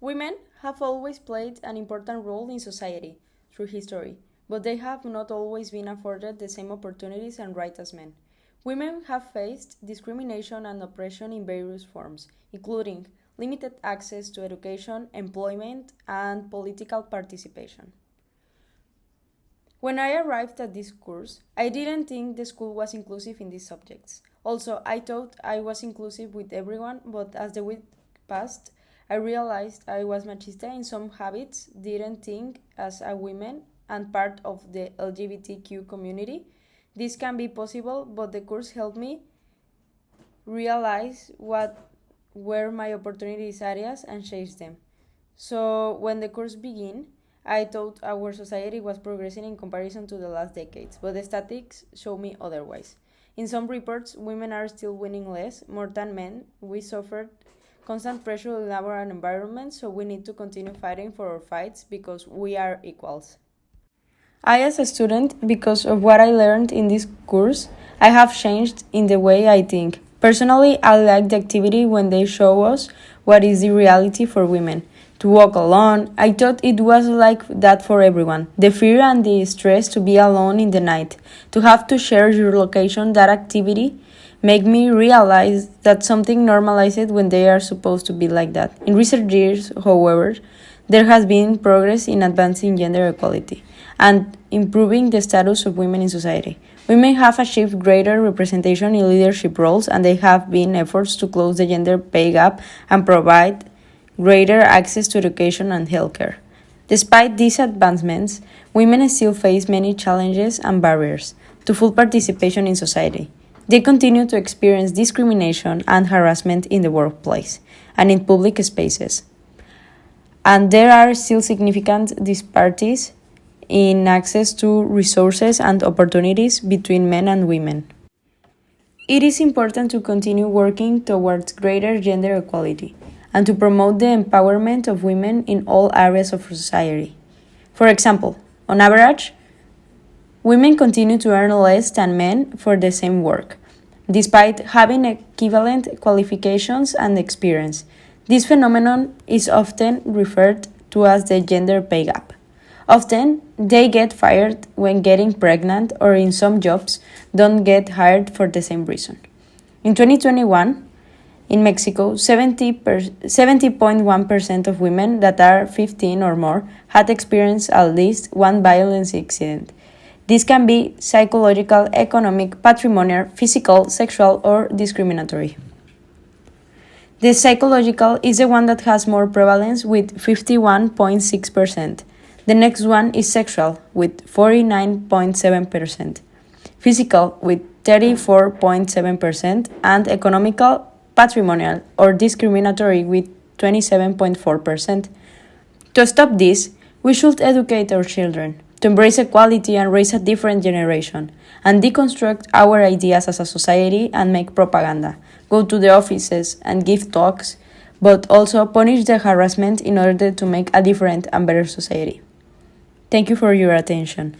Women have always played an important role in society through history, but they have not always been afforded the same opportunities and rights as men. Women have faced discrimination and oppression in various forms, including limited access to education, employment, and political participation. When I arrived at this course, I didn't think the school was inclusive in these subjects. Also, I thought I was inclusive with everyone, but as the week passed, I realized I was machista in some habits, didn't think as a woman and part of the LGBTQ community. This can be possible, but the course helped me realize what were my opportunities areas and chase them. So when the course began, I thought our society was progressing in comparison to the last decades, but the statistics show me otherwise. In some reports, women are still winning less, more than men. We suffered constant pressure in our environment, so we need to continue fighting for our fights because we are equals. I, as a student, because of what I learned in this course, I have changed in the way I think. Personally, I like the activity when they show us what is the reality for women. To walk alone, I thought it was like that for everyone. The fear and the stress to be alone in the night, to have to share your location, that activity make me realize that something normalized when they are supposed to be like that. In recent years, however, there has been progress in advancing gender equality and improving the status of women in society. Women have achieved greater representation in leadership roles, and there have been efforts to close the gender pay gap and provide greater access to education and healthcare. Despite these advancements, women still face many challenges and barriers to full participation in society. They continue to experience discrimination and harassment in the workplace and in public spaces. And there are still significant disparities in access to resources and opportunities between men and women. It is important to continue working towards greater gender equality and to promote the empowerment of women in all areas of society. For example, on average, women continue to earn less than men for the same work, despite having equivalent qualifications and experience. This phenomenon is often referred to as the gender pay gap. Often, they get fired when getting pregnant or in some jobs don't get hired for the same reason. In 2021, in Mexico, 70.1% of women that are 15 or more had experienced at least one violence incident. This can be psychological, economic, patrimonial, physical, sexual, or discriminatory. The psychological is the one that has more prevalence with 51.6%. The next one is sexual with 49.7%, physical with 34.7%, and economical, patrimonial, or discriminatory with 27.4%. To stop this, we should educate our children to embrace equality and raise a different generation, and deconstruct our ideas as a society and make propaganda, go to the offices and give talks, but also punish the harassment in order to make a different and better society. Thank you for your attention.